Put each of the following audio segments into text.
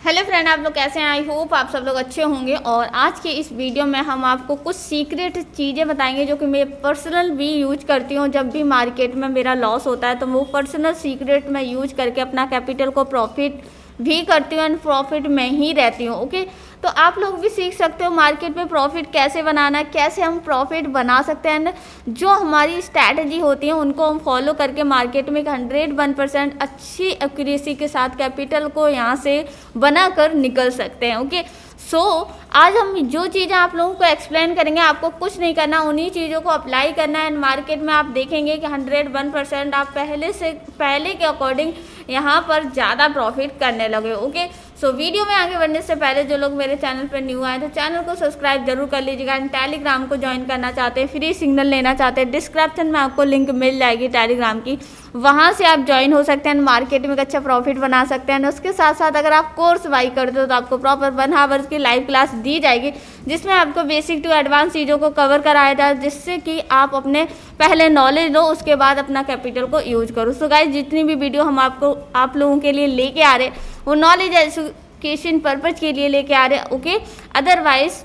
Hello friend, आप लोग कैसे हैं? आई होप आप सब लोग अच्छे होंगे। और आज के इस वीडियो में हम आपको कुछ सीक्रेट चीज़ें बताएंगे जो कि मैं पर्सनल भी यूज करती हूँ। जब भी मार्केट में मेरा लॉस होता है तो वो पर्सनल सीक्रेट मैं यूज करके अपना कैपिटल को प्रॉफिट भी करती हूँ एंड प्रॉफिट में ही रहती हूँ। ओके, तो आप लोग भी सीख सकते हो मार्केट में प्रॉफिट कैसे बनाना, कैसे हम प्रॉफिट बना सकते हैं। जो हमारी स्ट्रैटेजी होती है उनको हम फॉलो करके मार्केट में 101% अच्छी एक्यूरेसी के साथ कैपिटल को यहाँ से बनाकर निकल सकते हैं। ओके, सो आज हम जो चीज़ें आप लोगों को एक्सप्लेन करेंगे, आपको कुछ नहीं करना, उन्हीं चीज़ों को अप्लाई करना है एंड मार्केट में आप देखेंगे कि 101% आप पहले के अकॉर्डिंग यहाँ पर ज़्यादा प्रॉफिट करने लगे। ओके, सो वीडियो में आगे बढ़ने से पहले जो लोग मेरे चैनल पर न्यू आए तो चैनल को सब्सक्राइब जरूर कर लीजिएगा। एंड टेलीग्राम को ज्वाइन करना चाहते हैं, फ्री सिग्नल लेना चाहते हैं, डिस्क्रिप्शन में आपको लिंक मिल जाएगी टेलीग्राम की, वहाँ से आप ज्वाइन हो सकते हैं, मार्केट में अच्छा प्रॉफिट बना सकते हैं। उसके साथ साथ अगर आप कोर्स बाई करते हो तो आपको प्रॉपर 1 आवर्स की लाइव क्लास दी जाएगी जिसमें आपको बेसिक टू एडवांस चीज़ों को कवर कराया जाए, जिससे कि आप अपने पहले नॉलेज लो, उसके बाद अपना कैपिटल को यूज करो। सो गाइस, जितनी भी वीडियो हम आप लोगों के लिए लेके आ रहे हैं वो नॉलेज एजुकेशन पर्पज के लिए लेके आ रहे हैं। ओके, अदरवाइज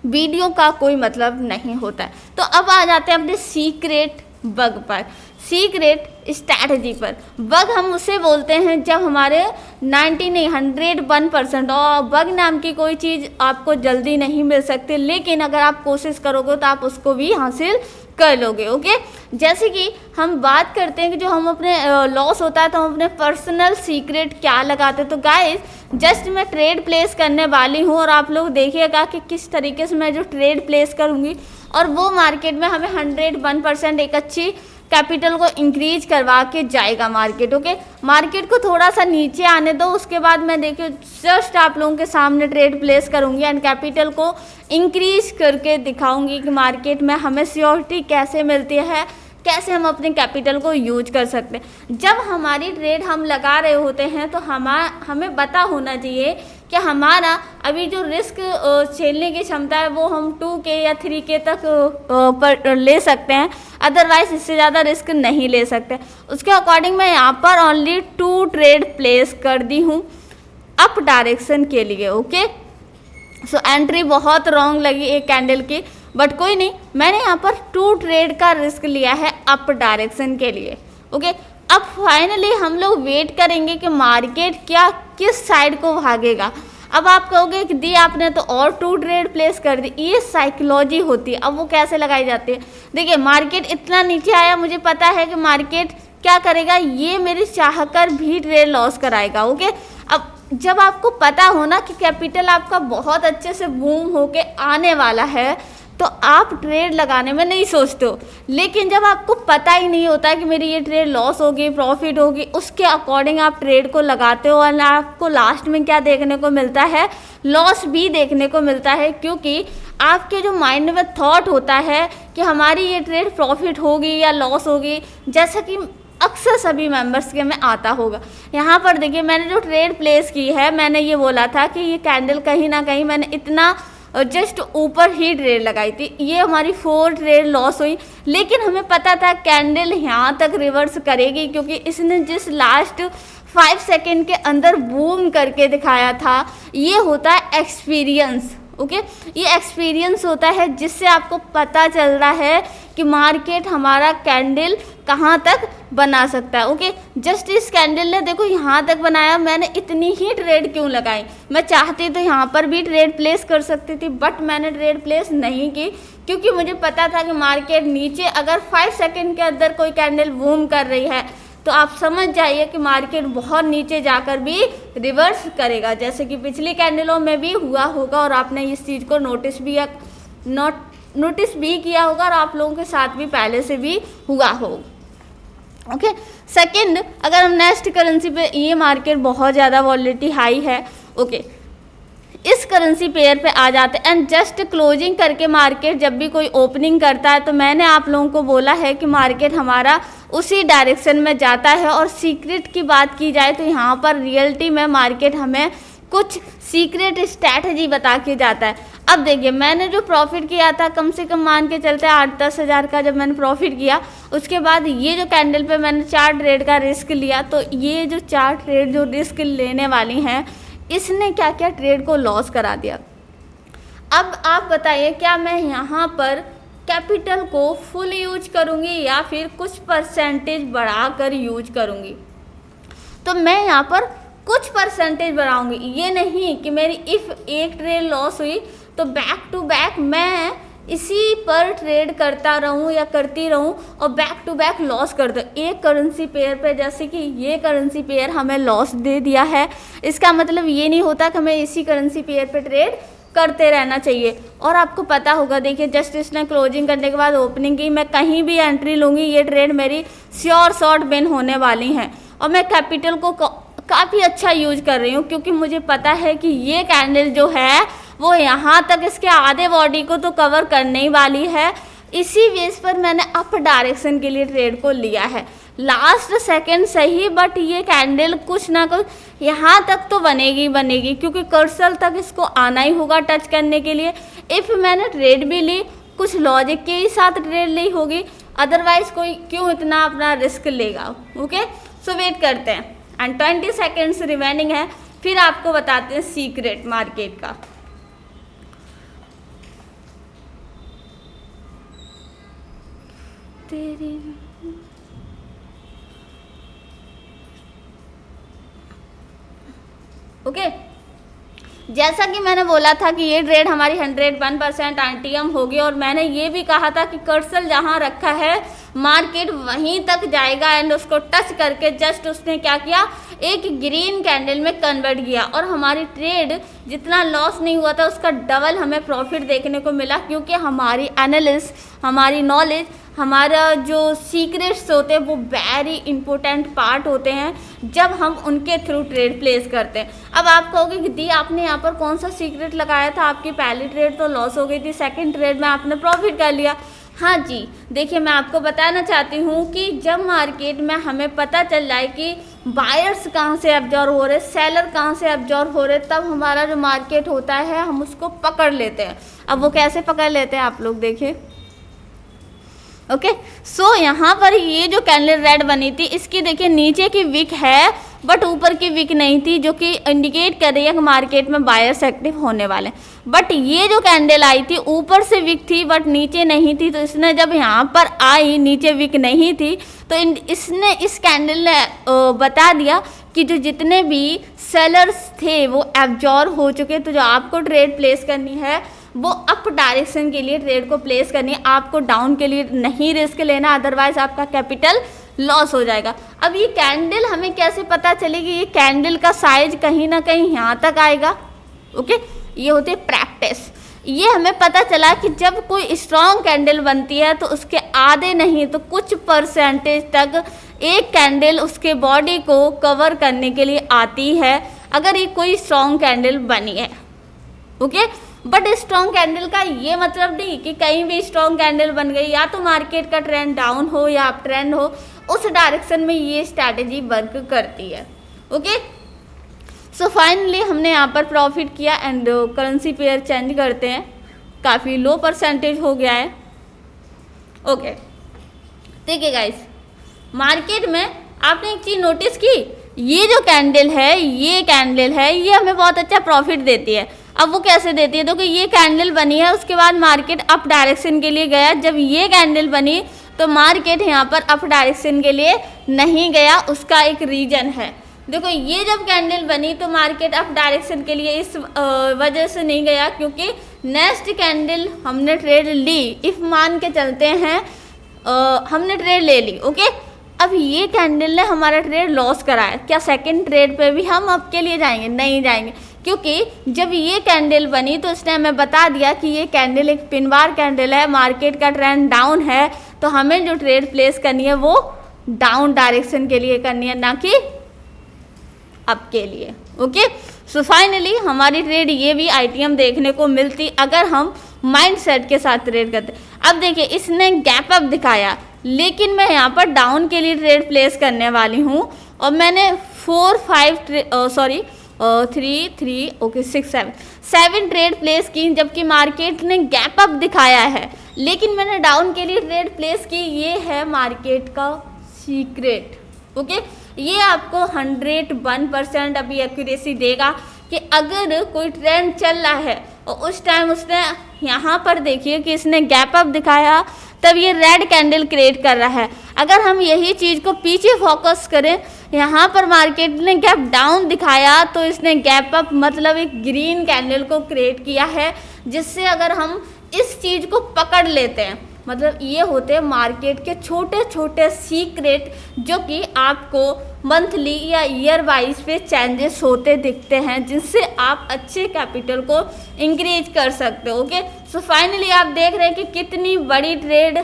वीडियो का कोई मतलब नहीं होता है। तो अब आ जाते हैं अपने सीक्रेट बग पर, सीक्रेट स्ट्रैटेजी पर। बग हम उसे बोलते हैं जब हमारे 101% और बग नाम की कोई चीज़ आपको जल्दी नहीं मिल सकती, लेकिन अगर आप कोशिश करोगे तो आप उसको भी हासिल कर लोगे। ओके, जैसे कि हम बात करते हैं कि जो हम अपने लॉस होता है तो हम अपने पर्सनल सीक्रेट क्या लगाते हैं। तो गाइस, जस्ट मैं ट्रेड प्लेस करने वाली हूँ और आप लोग देखिएगा कि किस तरीके से मैं जो ट्रेड प्लेस करूँगी और वो मार्केट में हमें 101% एक अच्छी कैपिटल को इंक्रीज करवा के जाएगा मार्केट। ओके, मार्केट को थोड़ा सा नीचे आने दो, उसके बाद मैं देखिए जस्ट आप लोगों के सामने ट्रेड प्लेस करूंगी एंड कैपिटल को इंक्रीज करके दिखाऊंगी कि मार्केट में हमें सिक्योरिटी कैसे मिलती है, कैसे हम अपने कैपिटल को यूज कर सकते हैं। जब हमारी ट्रेड हम लगा रहे होते हैं तो हमें पता होना चाहिए कि हमारा अभी जो रिस्क झेलने की क्षमता है वो हम 2K या 3K तक पर ले सकते हैं, अदरवाइज इससे ज़्यादा रिस्क नहीं ले सकते। उसके अकॉर्डिंग मैं यहाँ पर ओनली 2 ट्रेड प्लेस कर दी हूँ अप डायरेक्शन के लिए। ओके, सो एंट्री बहुत रॉन्ग लगी एक कैंडल की, बट कोई नहीं, मैंने यहाँ पर 2 ट्रेड का रिस्क लिया है अप डायरेक्शन के लिए। ओके, अब फाइनली हम लोग वेट करेंगे कि मार्केट क्या किस साइड को भागेगा। अब आप कहोगे कि दी आपने तो और 2 ट्रेड प्लेस कर दी, ये साइकोलॉजी होती है। अब वो कैसे लगाई जाती है, देखिए मार्केट इतना नीचे आया, मुझे पता है कि मार्केट क्या करेगा, ये मेरी चाहकर भी ट्रेड लॉस कराएगा। ओके, अब जब आपको पता हो ना कि कैपिटल आपका बहुत अच्छे से बूम होके आने वाला है तो आप ट्रेड लगाने में नहीं सोचते हो, लेकिन जब आपको पता ही नहीं होता है कि मेरी ये ट्रेड लॉस होगी प्रॉफिट होगी, उसके अकॉर्डिंग आप ट्रेड को लगाते हो और आपको लास्ट में क्या देखने को मिलता है, लॉस भी देखने को मिलता है। क्योंकि आपके जो माइंड में थॉट होता है कि हमारी ये ट्रेड प्रॉफिट होगी या लॉस होगी, जैसा कि अक्सर सभी मेंबर्स के में आता होगा। यहाँ पर देखिए मैंने जो ट्रेड प्लेस की है, मैंने ये बोला था कि ये कैंडल कहीं ना कहीं मैंने इतना जस्ट ऊपर ही ट्रेड लगाई थी, ये हमारी 4 ट्रेड लॉस हुई, लेकिन हमें पता था कैंडल यहाँ तक रिवर्स करेगी क्योंकि इसने जिस लास्ट 5 सेकेंड के अंदर बूम करके दिखाया था, ये होता है एक्सपीरियंस। ओके, ये एक्सपीरियंस होता है जिससे आपको पता चल रहा है कि मार्केट हमारा कैंडल कहाँ तक बना सकता है। ओके, जस्ट इस कैंडल ने देखो यहाँ तक बनाया, मैंने इतनी ही ट्रेड क्यों लगाई, मैं चाहती तो यहाँ पर भी ट्रेड प्लेस कर सकती थी, बट मैंने ट्रेड प्लेस नहीं की क्योंकि मुझे पता था कि मार्केट नीचे अगर 5 सेकेंड के अंदर कोई कैंडल बूम कर रही है तो आप समझ जाइए कि मार्केट बहुत नीचे जाकर भी रिवर्स करेगा, जैसे कि पिछली कैंडलों में भी हुआ होगा और आपने इस चीज़ को नोटिस भी किया होगा और आप लोगों के साथ भी पहले से भी हुआ हो। ओके, सेकंड, अगर हम नेक्स्ट करेंसी पे, ये मार्केट बहुत ज़्यादा वॉलेटिलिटी हाई है। ओके, इस करेंसी पेयर पे आ जाते हैं एंड जस्ट क्लोजिंग करके मार्केट जब भी कोई ओपनिंग करता है तो मैंने आप लोगों को बोला है कि मार्केट हमारा उसी डायरेक्शन में जाता है। और सीक्रेट की बात की जाए तो यहाँ पर रियलिटी में मार्केट हमें कुछ सीक्रेट स्ट्रैटेजी बता के जाता है। अब देखिए मैंने जो प्रॉफिट किया था, कम से कम मान के चलते 8-10 हज़ार का जब मैंने प्रॉफिट किया, उसके बाद ये जो कैंडल पे मैंने 4 ट्रेड का रिस्क लिया, तो ये जो 4 ट्रेड जो रिस्क लेने वाली हैं इसने क्या किया, ट्रेड को लॉस करा दिया। अब आप बताइए क्या मैं यहाँ पर कैपिटल को फुल यूज करूँगी या फिर कुछ परसेंटेज बढ़ाकर यूज करूँगी। तो मैं यहाँ पर कुछ परसेंटेज बढ़ाऊँगी, ये नहीं कि मेरी इफ़ एक ट्रेड लॉस हुई तो बैक टू बैक मैं इसी पर ट्रेड करता रहूं या करती रहूं और बैक टू बैक लॉस कर दो एक करेंसी पेयर पे। जैसे कि ये करेंसी पेयर हमें लॉस दे दिया है, इसका मतलब ये नहीं होता कि हमें इसी करेंसी पेयर पे ट्रेड करते रहना चाहिए। और आपको पता होगा, देखिए जस्ट इसने क्लोजिंग करने के बाद ओपनिंग की, मैं कहीं भी एंट्री लूँगी ये ट्रेड मेरी श्योर शॉर्ट विन होने वाली हैं। और मैं कैपिटल को काफ़ी अच्छा यूज कर रही हूँ क्योंकि मुझे पता है कि ये कैंडल जो है वो यहाँ तक इसके आधे बॉडी को तो कवर करने ही वाली है। इसी बेस पर मैंने अप डायरेक्शन के लिए ट्रेड को लिया है। लास्ट सेकंड सही, बट ये कैंडल कुछ ना कुछ यहाँ तक तो बनेगी बनेगी क्योंकि कर्सल तक इसको आना ही होगा टच करने के लिए। इफ़ मैंने ट्रेड भी ली, कुछ लॉजिक के ही साथ ट्रेड ली होगी, अदरवाइज कोई क्यों इतना अपना रिस्क लेगा। ओके, सो वेट करते हैं एंड 20 सेकेंड्स रिमेनिंग है, फिर आपको बताते हैं सीक्रेट मार्केट का। ओके, जैसा कि मैंने बोला था कि ये ट्रेड हमारी 101% आरटीएम होगी और मैंने ये भी कहा था कि कर्सल जहाँ रखा है मार्केट वहीं तक जाएगा एंड उसको टच करके जस्ट उसने क्या किया, एक ग्रीन कैंडल में कन्वर्ट किया और हमारी ट्रेड जितना लॉस नहीं हुआ था उसका डबल हमें प्रॉफिट देखने को मिला क्योंकि हमारी एनालिस्ट, हमारी नॉलेज, हमारा जो सीक्रेट्स होते हैं वो वेरी इंपॉर्टेंट पार्ट होते हैं जब हम उनके थ्रू ट्रेड प्लेस करते हैं। अब आप कहोगे कि दी आपने यहाँ पर कौन सा सीक्रेट लगाया था, आपकी पहली ट्रेड तो लॉस हो गई थी, सेकंड ट्रेड में आपने प्रॉफिट कर लिया। हाँ जी, देखिए मैं आपको बताना चाहती हूँ कि जब मार्केट में हमें पता चल जाए कि बायर्स कहाँ से एब्जॉर्ब हो रहे, सेलर कहाँ से एब्जॉर्ब हो रहे, तब हमारा जो मार्केट होता है हम उसको पकड़ लेते हैं। अब वो कैसे पकड़ लेते हैं आप लोग देखिए। ओके, सो यहाँ पर ये जो कैंडल रेड बनी थी इसकी देखिए नीचे की विक है बट ऊपर की विक नहीं थी, जो कि इंडिकेट कर रही है कि मार्केट में बायर्स एक्टिव होने वाले। बट ये जो कैंडल आई थी ऊपर से विक थी बट नीचे नहीं थी, तो इसने जब यहाँ पर आई नीचे विक नहीं थी तो इसने इस कैंडल ने बता दिया कि जो जितने भी सेलर्स थे वो एब्जॉर्ब हो चुके। तो जो आपको ट्रेड प्लेस करनी है वो अप डायरेक्शन के लिए ट्रेड को प्लेस करनी है, आपको डाउन के लिए नहीं रिस्क लेना, अदरवाइज आपका कैपिटल लॉस हो जाएगा। अब ये कैंडल हमें कैसे पता चलेगी, ये कैंडल का साइज कहीं ना कहीं यहाँ तक आएगा। ओके, ये होती है प्रैक्टिस। ये हमें पता चला कि जब कोई स्ट्रॉन्ग कैंडल बनती है तो उसके आधे नहीं तो कुछ परसेंटेज तक एक कैंडल उसके बॉडी को कवर करने के लिए आती है अगर ये कोई स्ट्रॉन्ग कैंडल बनी है। ओके, बट स्ट्रॉन्ग कैंडल का ये मतलब नहीं कि कहीं भी स्ट्रॉन्ग कैंडल बन गई या तो मार्केट का ट्रेंड डाउन हो या अप ट्रेंड हो, उस डायरेक्शन में ये स्ट्रैटेजी वर्क करती है। ओके, सो फाइनली हमने यहाँ पर प्रॉफिट किया एंड करेंसी पेयर चेंज करते हैं, काफ़ी लो परसेंटेज हो गया है। ओके, देखिए गाइस, मार्केट में आपने एक चीज़ नोटिस की, ये जो कैंडल है ये हमें बहुत अच्छा प्रॉफिट देती है। अब वो कैसे देती है, तो कि ये कैंडल बनी है उसके बाद मार्केट अप डायरेक्शन के लिए गया, जब ये कैंडल बनी तो मार्केट यहाँ पर अप डायरेक्शन के लिए नहीं गया, उसका एक रीजन है। देखो ये जब कैंडल बनी तो मार्केट अप डायरेक्शन के लिए इस वजह से नहीं गया क्योंकि नेक्स्ट कैंडल हमने ट्रेड ली, इफ मान के चलते हैं हमने ट्रेड ले ली। ओके, अब ये कैंडल ने हमारा ट्रेड लॉस कराया, क्या सेकंड ट्रेड पे भी हम अब के लिए जाएंगे? नहीं जाएंगे, क्योंकि जब ये कैंडल बनी तो उसने हमें बता दिया कि ये कैंडल एक पिन बार कैंडल है, मार्केट का ट्रेंड डाउन है, तो हमें जो ट्रेड प्लेस करनी है वो डाउन डायरेक्शन के लिए करनी है, ना कि अप के लिए। ओके, सो फाइनली हमारी ट्रेड ये भी आईटीएम देखने को मिलती अगर हम माइंड सेट के साथ ट्रेड करते। अब देखिए इसने गैप अप दिखाया, लेकिन मैं यहाँ पर डाउन के लिए ट्रेड प्लेस करने वाली हूँ और मैंने 7 ट्रेड प्लेस की, जबकि मार्केट ने गैप अप दिखाया है, लेकिन मैंने डाउन के लिए ट्रेड प्लेस की। ये है मार्केट का सीक्रेट। ओके, ये आपको 101% अभी एक्यूरेसी देगा कि अगर कोई ट्रेंड चल रहा है और उस टाइम उसने यहाँ पर देखिए कि इसने गैप अप दिखाया, तब ये रेड कैंडल क्रिएट कर रहा है। अगर हम यही चीज़ को पीछे फोकस करें, यहाँ पर मार्केट ने गैप डाउन दिखाया तो इसने गैप अप मतलब एक ग्रीन कैंडल को क्रिएट किया है, जिससे अगर हम इस चीज़ को पकड़ लेते हैं, मतलब ये होते हैं मार्केट के छोटे छोटे सीक्रेट जो कि आपको मंथली या ईयर वाइज पे चेंजेस होते दिखते हैं, जिनसे आप अच्छे कैपिटल को इंक्रीज कर सकते हो। ओके, सो फाइनली आप देख रहे हैं कि कितनी बड़ी ट्रेड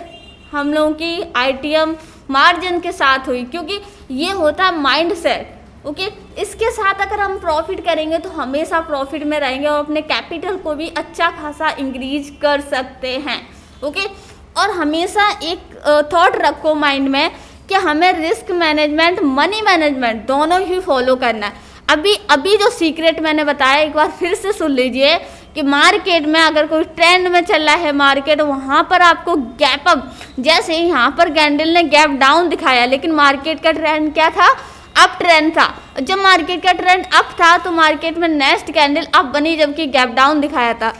हम लोगों की ITM मार्जिन के साथ हुई, क्योंकि ये होता है माइंड सेट। ओके, इसके साथ अगर हम प्रॉफिट करेंगे तो हमेशा प्रॉफिट में रहेंगे और अपने कैपिटल को भी अच्छा खासा इंक्रीज कर सकते हैं। ओके, और हमेशा एक थॉट रखो माइंड में कि हमें रिस्क मैनेजमेंट, मनी मैनेजमेंट दोनों ही फॉलो करना है। अभी जो सीक्रेट मैंने बताया एक बार फिर से सुन लीजिए कि मार्केट में अगर कोई ट्रेंड में चल रहा है मार्केट, वहाँ पर आपको गैप अप, जैसे यहाँ पर कैंडल ने गैप डाउन दिखाया, लेकिन मार्केट का ट्रेंड क्या था? अप ट्रेंड था। जब मार्केट का ट्रेंड अप था तो मार्केट में नेक्स्ट कैंडल अप बनी, जबकि गैप डाउन दिखाया था।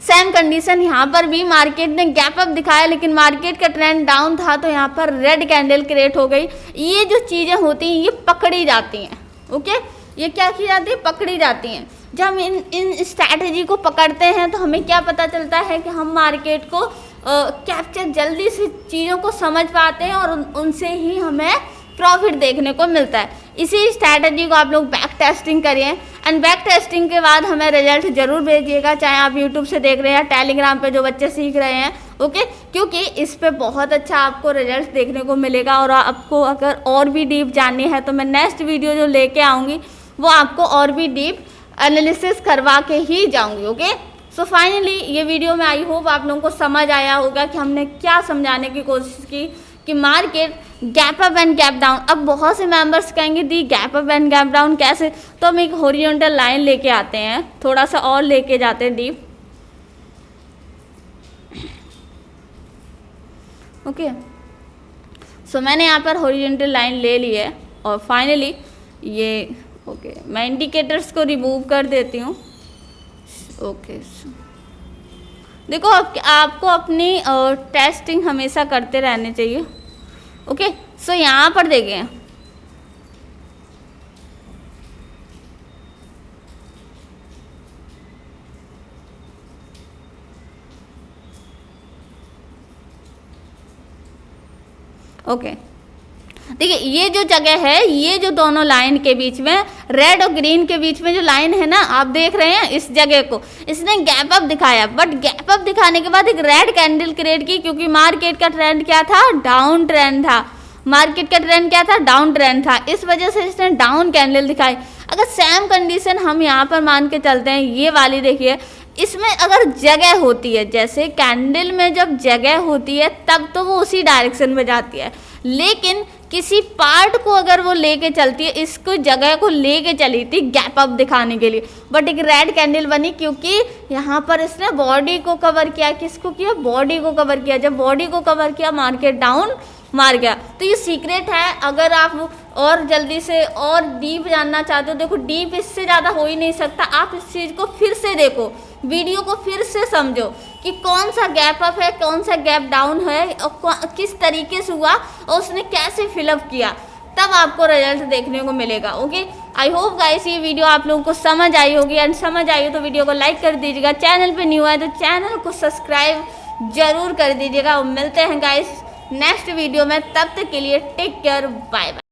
सेम कंडीशन यहाँ पर भी मार्केट ने गैप अप दिखाया, लेकिन मार्केट का ट्रेंड डाउन था तो यहाँ पर रेड कैंडल क्रिएट हो गई। ये जो चीज़ें होती हैं ये पकड़ी जाती हैं। ओके, ये क्या की जाती है? पकड़ी जाती हैं। जब हम इन स्ट्रैटेजी को पकड़ते हैं तो हमें क्या पता चलता है कि हम मार्केट को कैप्चर जल्दी से चीज़ों को समझ पाते हैं और उनसे ही हमें प्रॉफिट देखने को मिलता है। इसी स्ट्रैटेजी को आप लोग बैक टेस्टिंग करिए एंड बैक टेस्टिंग के बाद हमें रिजल्ट ज़रूर भेजिएगा, चाहे आप यूट्यूब से देख रहे हैं या टेलीग्राम पे जो बच्चे सीख रहे हैं। ओके, क्योंकि इस पे बहुत अच्छा आपको रिजल्ट देखने को मिलेगा। और आपको अगर और भी डीप जाननी है तो मैं नेक्स्ट वीडियो जो लेके आऊँगी वो आपको और भी डीप एनालिसिस करवा के ही जाऊँगी। ओके, सो फाइनली ये वीडियो में आई होप आप लोगों को समझ आया होगा कि हमने क्या समझाने की कोशिश की कि market gap up and gap down. अब बहुत से मेंबर्स कहेंगे the gap up and gap down कैसे, तो हम एक हॉरिजॉन्टल लाइन लेके आते हैं, थोड़ा सा और लेके जाते हैं डीप। ओके, सो मैंने यहाँ पर हॉरिजॉन्टल लाइन ले ली है और फाइनली ये ओके मैं इंडिकेटर्स को रिमूव कर देती हूँ। ओके, देखो आपको अपनी टेस्टिंग हमेशा करते रहने चाहिए। ओके, सो यहाँ पर देखें ओके, देखिए ये जो जगह है, ये जो दोनों लाइन के बीच में, रेड और ग्रीन के बीच में जो लाइन है ना, आप देख रहे हैं इस जगह को, इसने गैप अप दिखाया, बट गैप अप दिखाने के बाद एक रेड कैंडल क्रिएट की, क्योंकि मार्केट का ट्रेंड क्या था? डाउन ट्रेंड था। मार्केट का ट्रेंड क्या था? डाउन ट्रेंड था। इस वजह से इसने डाउन कैंडल दिखाई। अगर सेम कंडीशन हम यहाँ पर मान के चलते हैं, ये वाली देखिए, इसमें अगर जगह होती है, जैसे कैंडल में जब जगह होती है तब तो वो उसी डायरेक्शन में जाती है, लेकिन किसी पार्ट को अगर वो लेके चलती है, इसको जगह को लेके चली थी गैप अप दिखाने के लिए, बट एक रेड कैंडल बनी क्योंकि यहाँ पर इसने बॉडी को कवर किया। किसको किया? बॉडी को कवर किया। जब बॉडी को कवर किया मार्केट डाउन मार गया। तो ये सीक्रेट है। अगर आप और जल्दी से और डीप जानना चाहते हो, देखो डीप इससे ज़्यादा हो ही नहीं सकता। आप इस चीज़ को फिर से देखो, वीडियो को फिर से समझो कि कौन सा गैप अप है, कौन सा गैप डाउन है और किस तरीके से हुआ और उसने कैसे फिलअप किया, तब आपको रिजल्ट देखने को मिलेगा। ओके, आई होप गाइस ये वीडियो आप लोगों को समझ आई होगी, एंड समझ आई हो तो वीडियो को लाइक कर दीजिएगा। चैनल पे न्यू है तो चैनल को सब्सक्राइब जरूर कर दीजिएगा। और मिलते हैं गाइस नेक्स्ट वीडियो में, तब तक के लिए टेक केयर, बाय बाय।